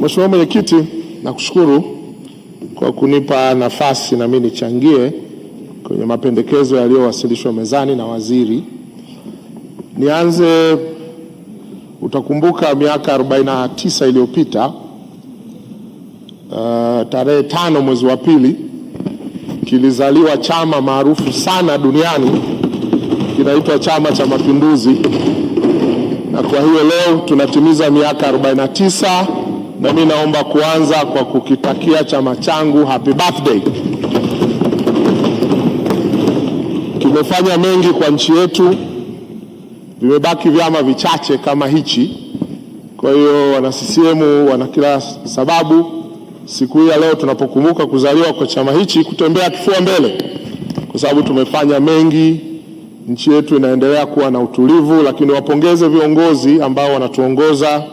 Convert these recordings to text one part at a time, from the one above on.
Mheshimiwa Mwenyekiti, nakushukuru kwa kunipa nafasi na mimi nichangie kwenye mapendekezo yaliyowasilishwa mezani na waziri. Nianze, utakumbuka miaka 49 iliyopita, tarehe 5 mwezi wa pili, kilizaliwa chama maarufu sana duniani kinaitwa Chama cha Mapinduzi, na kwa hiyo leo tunatimiza miaka 49, na mimi naomba kuanza kwa kukitakia chama changu happy birthday. Kimefanya mengi kwa nchi yetu, vimebaki vyama vichache kama hichi. Kwa hiyo wana CCM wana kila sababu siku hii ya leo tunapokumbuka kuzaliwa kwa chama hichi kutembea kifua mbele, kwa sababu tumefanya mengi. Nchi yetu inaendelea kuwa na utulivu, lakini wapongeze viongozi ambao wanatuongoza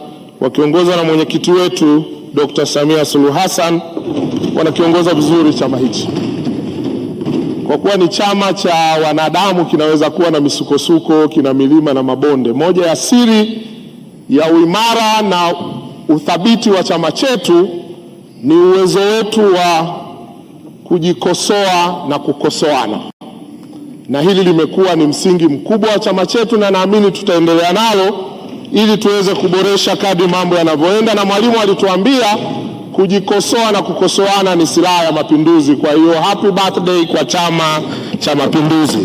wakiongozwa na mwenyekiti wetu Dr. Samia Suluhu Hassan, wanakiongoza vizuri chama hichi. Kwa kuwa ni chama cha wanadamu, kinaweza kuwa na misukosuko, kina milima na mabonde. Moja ya siri ya uimara na uthabiti wa chama chetu ni uwezo wetu wa kujikosoa na kukosoana, na hili limekuwa ni msingi mkubwa wa chama chetu, na naamini tutaendelea nalo ili tuweze kuboresha kadri mambo yanavyoenda. Na Mwalimu alituambia kujikosoa na kukosoana ni silaha ya mapinduzi. Kwa hiyo happy birthday kwa Chama cha Mapinduzi.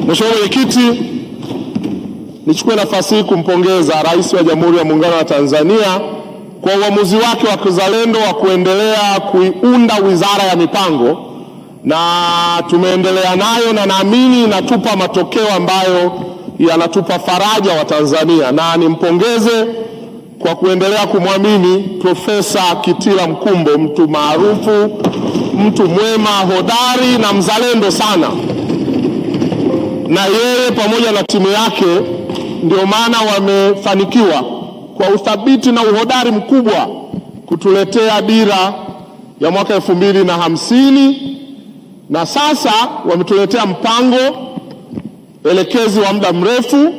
Mheshimiwa Mwenyekiti, nichukue nafasi hii kumpongeza Rais wa Jamhuri ya Muungano wa Tanzania kwa uamuzi wake wa kizalendo wa kuendelea kuiunda Wizara ya Mipango, na tumeendelea nayo, na naamini inatupa matokeo ambayo yanatupa faraja wa Tanzania, na nimpongeze kwa kuendelea kumwamini Profesa Kitila Mkumbo, mtu maarufu, mtu mwema, hodari na mzalendo sana, na yeye pamoja na timu yake ndio maana wamefanikiwa kwa uthabiti na uhodari mkubwa kutuletea dira ya mwaka 2050, na sasa wametuletea mpango elekezi wa muda mrefu,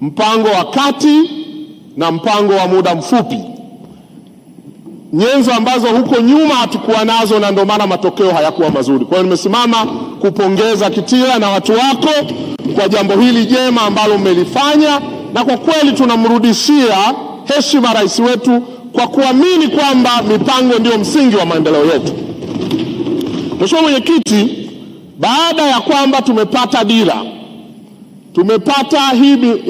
mpango wa kati na mpango wa muda mfupi, nyenzo ambazo huko nyuma hatukuwa nazo, na ndio maana matokeo hayakuwa mazuri. Kwa hiyo nimesimama kupongeza Kitila na watu wako kwa jambo hili jema ambalo mmelifanya, na kwa kweli tunamrudishia heshima rais wetu kwa kuamini kwamba mipango ndio msingi wa maendeleo yetu. Mheshimiwa Mwenyekiti, baada ya kwamba tumepata dira, tumepata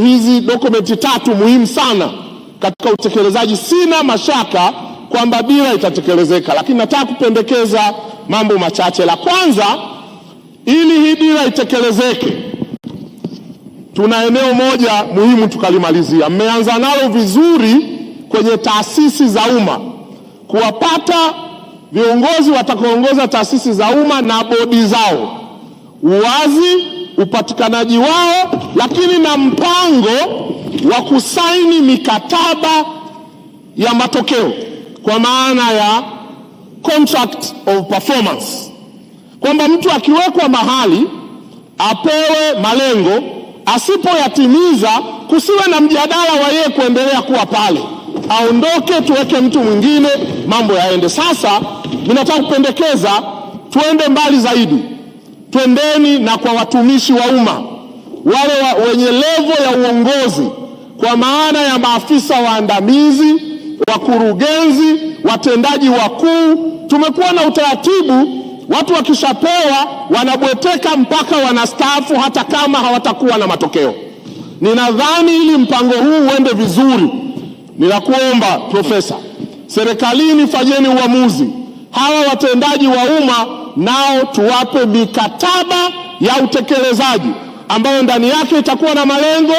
hizi dokumenti 3 muhimu sana katika utekelezaji, sina mashaka kwamba dira itatekelezeka, lakini nataka kupendekeza mambo machache. La kwanza, ili hii dira itekelezeke, tuna eneo moja muhimu tukalimalizia. Mmeanza nalo vizuri kwenye taasisi za umma, kuwapata viongozi watakaoongoza taasisi za umma na bodi zao, uwazi, upatikanaji wao, lakini na mpango wa kusaini mikataba ya matokeo, kwa maana ya contract of performance, kwamba mtu akiwekwa mahali apewe malengo, asipoyatimiza kusiwe na mjadala wa yeye kuendelea kuwa pale, aondoke, tuweke mtu mwingine, mambo yaende. Sasa ninataka kupendekeza tuende mbali zaidi, twendeni na kwa watumishi wa umma wale wenye levo ya uongozi, kwa maana ya maafisa waandamizi, wakurugenzi, watendaji wakuu. Tumekuwa na utaratibu, watu wakishapewa wanabweteka mpaka wanastaafu, hata kama hawatakuwa na matokeo. Ninadhani ili mpango huu uende vizuri, ninakuomba Profesa, serikalini fanyeni uamuzi, hawa watendaji wa umma nao tuwape mikataba ya utekelezaji ambayo ndani yake itakuwa na malengo,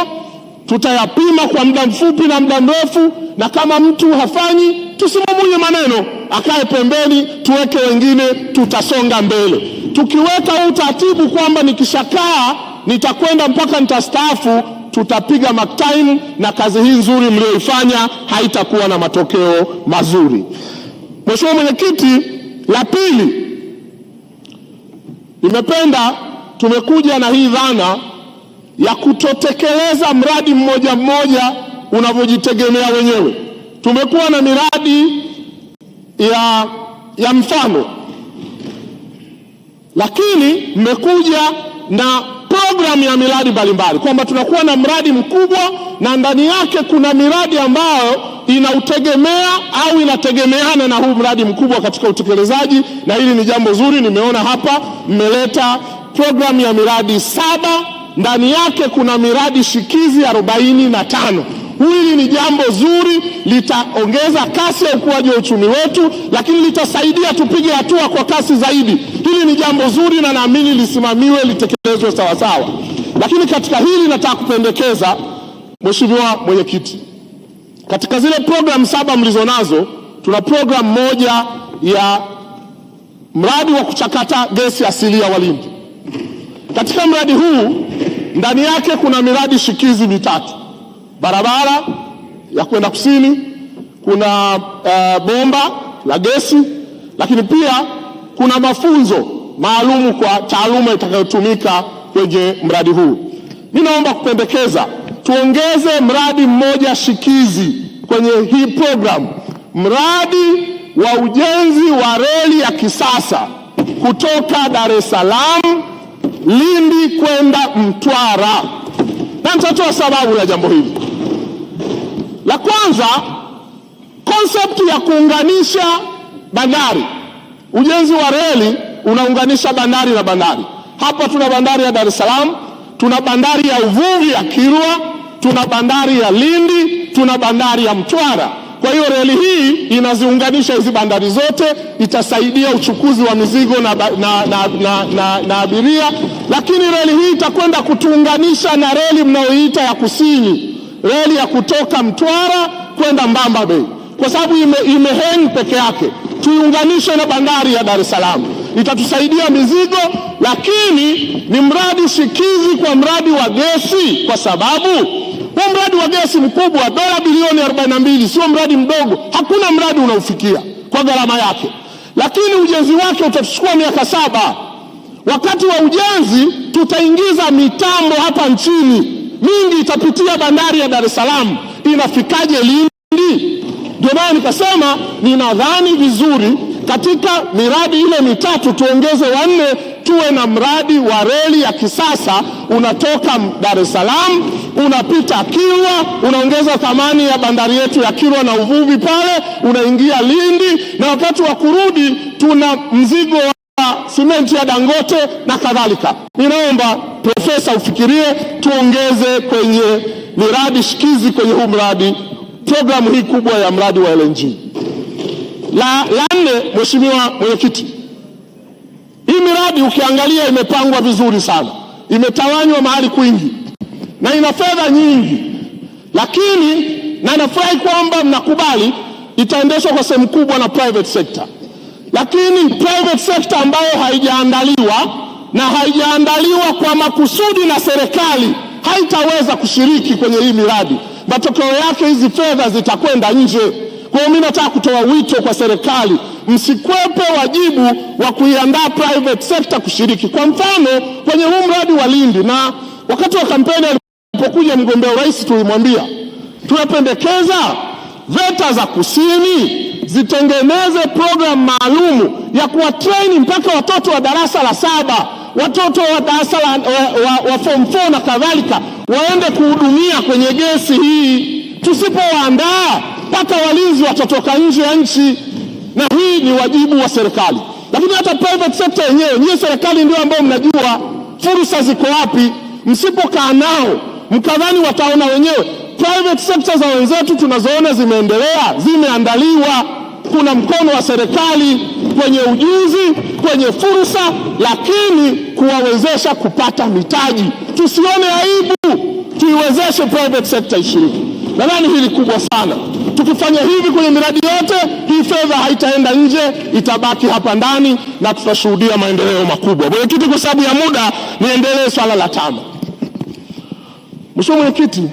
tutayapima kwa muda mfupi na muda mrefu, na kama mtu hafanyi tusimumunye maneno, akae pembeni, tuweke wengine, tutasonga mbele. Tukiweka utaratibu kwamba nikishakaa nitakwenda mpaka nitastaafu, tutapiga mark time, na kazi hii nzuri mlioifanya haitakuwa na matokeo mazuri. Mheshimiwa Mwenyekiti, la pili, nimependa tumekuja na hii dhana ya kutotekeleza mradi mmoja mmoja unavyojitegemea wenyewe. tumekuwa na miradi ya mfano, lakini mmekuja na programu ya miradi mbalimbali, kwamba tunakuwa na mradi mkubwa na ndani yake kuna miradi ambayo inautegemea au inategemeana na huu mradi mkubwa katika utekelezaji, na hili ni jambo zuri. Nimeona hapa mmeleta programu ya miradi 7, ndani yake kuna miradi shikizi 45. Hili ni jambo zuri, litaongeza kasi ya ukuaji wa uchumi wetu, lakini litasaidia tupige hatua kwa kasi zaidi. Hili ni jambo zuri na naamini lisimamiwe, litekelezwe sawa sawa. Lakini katika hili nataka kupendekeza, Mheshimiwa Mwenyekiti, katika zile program 7 mlizonazo, tuna program moja ya mradi wa kuchakata gesi asilia wa Lindi. Katika mradi huu ndani yake kuna miradi shikizi 3: barabara ya kwenda kusini, kuna bomba la gesi, lakini pia kuna mafunzo maalumu kwa taaluma itakayotumika kwenye mradi huu. Ninaomba kupendekeza tuongeze mradi mmoja shikizi kwenye hii program, mradi wa ujenzi wa reli ya kisasa kutoka Dar es Salaam Lindi kwenda Mtwara, na nitatoa sababu ya jambo hili. La kwanza, concept ya kuunganisha bandari. Ujenzi wa reli unaunganisha bandari na bandari. Hapa tuna bandari ya Dar es Salaam, tuna bandari ya uvuvi ya Kilwa, tuna bandari ya Lindi, tuna bandari ya Mtwara. Kwa hiyo reli hii inaziunganisha hizi bandari zote, itasaidia uchukuzi wa mizigo na abiria, lakini reli hii itakwenda kutuunganisha na reli mnayoiita ya kusini, reli ya kutoka Mtwara kwenda Mbamba Bay, kwa sababu imehang peke yake. Tuiunganishe na bandari ya Dar es Salaam, itatusaidia mizigo, lakini ni mradi shikizi kwa mradi wa gesi, kwa sababu huu mradi wa gesi mkubwa, dola bilioni 42, sio mradi mdogo. Hakuna mradi unaofikia kwa gharama yake, lakini ujenzi wake utachukua miaka 7. Wakati wa ujenzi tutaingiza mitambo hapa nchini mingi, itapitia bandari ya Dar es Salaam. Inafikaje Lindi? Ndio maana nikasema ninadhani vizuri katika miradi ile 3 tuongeze 4, tuwe na mradi wa reli ya kisasa unatoka Dar es Salaam unapita Kilwa, unaongeza thamani ya bandari yetu ya Kilwa na uvuvi pale, unaingia Lindi, na wakati wa kurudi tuna mzigo wa simenti ya Dangote na kadhalika. Ninaomba Profesa ufikirie tuongeze kwenye miradi shikizi kwenye huu mradi, programu hii kubwa ya mradi wa LNG. La 4, Mheshimiwa Mwenyekiti, hii miradi ukiangalia imepangwa vizuri sana, imetawanywa mahali kwingi na ina fedha nyingi, lakini na nafurahi kwamba mnakubali itaendeshwa kwa sehemu kubwa na private sector, lakini private sector ambayo haijaandaliwa na haijaandaliwa kwa makusudi na serikali haitaweza kushiriki kwenye hii miradi. Matokeo yake hizi fedha zitakwenda nje. Kwa hiyo mimi nataka kutoa wito kwa serikali, msikwepe wajibu wa kuiandaa private sector kushiriki. Kwa mfano kwenye huu mradi wa Lindi, na wakati wa kampeni alipokuja mgombea urais tulimwambia tunapendekeza VETA za kusini zitengeneze program maalumu ya kuwatrain mpaka watoto wa darasa la 7, watoto wa darasa wa form 4 na kadhalika, waende kuhudumia kwenye gesi hii. Tusipowaandaa mpaka walinzi watatoka nje ya nchi, na hii ni wajibu wa serikali. Lakini hata private sector yenyewe, nyie serikali ndio ambao mnajua fursa ziko wapi. Msipokaa nao mkadhani wataona wenyewe. Private sector za wenzetu tunazoona zimeendelea, zimeandaliwa, kuna mkono wa serikali kwenye ujuzi, kwenye fursa, lakini kuwawezesha kupata mitaji. Tusione aibu, tuiwezeshe private sector ishiriki. Nadhani hili kubwa sana. Tukifanya hivi kwenye miradi yote, hii fedha haitaenda nje, itabaki hapa ndani na tutashuhudia maendeleo makubwa. Mwenyekiti, kwa sababu ya muda niendelee swala la 5. Mheshimiwa Mwenyekiti,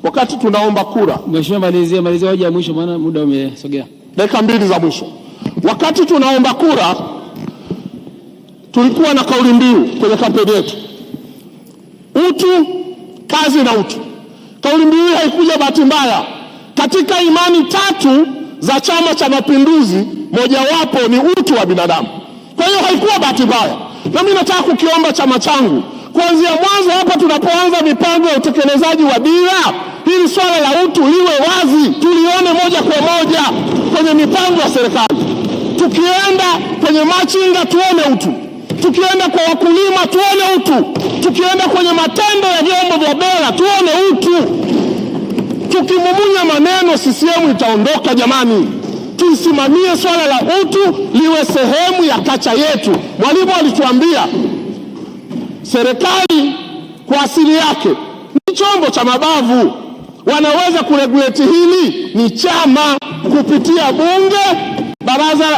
wakati tunaomba kura, Mheshimiwa malizia hoja ya mwisho maana muda umesogea. Dakika 2 za mwisho. Wakati tunaomba kura tulikuwa na kauli mbiu kwenye kampeni yetu, utu, kazi na utu. Kauli mbiu hii haikuja bahati mbaya. Katika imani tatu za Chama cha Mapinduzi, mojawapo ni utu wa binadamu. Kwa hiyo haikuwa bahati mbaya, na mimi nataka kukiomba chama changu kuanzia mwanzo hapa tunapoanza mipango ya utekelezaji wa dira, hili swala la utu liwe wazi, tulione moja kwa moja kwenye mipango ya serikali. Tukienda kwenye machinga tuone utu, tukienda kwa wakulima tuone utu, tukienda kwenye matendo ya vyombo vya dola tuone utu. Tukimumunya maneno CCM itaondoka jamani. Tusimamie swala la utu liwe sehemu ya kacha yetu. Mwalimu alituambia serikali kwa asili yake ni chombo cha mabavu. Wanaweza kuregulate hili ni chama kupitia bunge,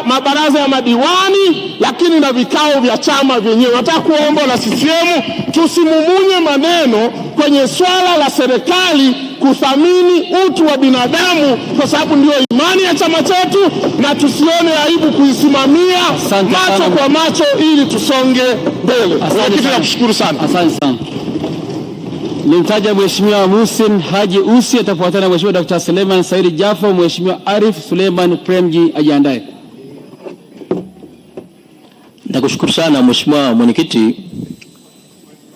mabaraza ya madiwani, lakini na vikao vya chama vyenyewe. Nataka kuomba na CCM tusimumunye maneno kwenye swala la serikali kuthamini utu wa binadamu, kwa sababu ndio imani ya chama chetu, na tusione aibu kuisimamia macho kwa macho ili tusonge mbele. Nakushukuru sana. Asante sana. Nimtaja Mheshimiwa Muhsin Haji Ussi, atafuatana na Mheshimiwa Dr. Suleiman Said Jafo. Mheshimiwa Arif Suleiman Premji ajiandae. Nakushukuru sana Mheshimiwa Mwenyekiti.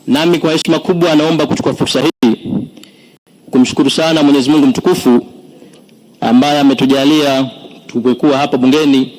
Nami kwa heshima kubwa naomba kuchukua fursa hii kumshukuru sana Mwenyezi Mungu mtukufu ambaye ametujalia tumekuwa hapa bungeni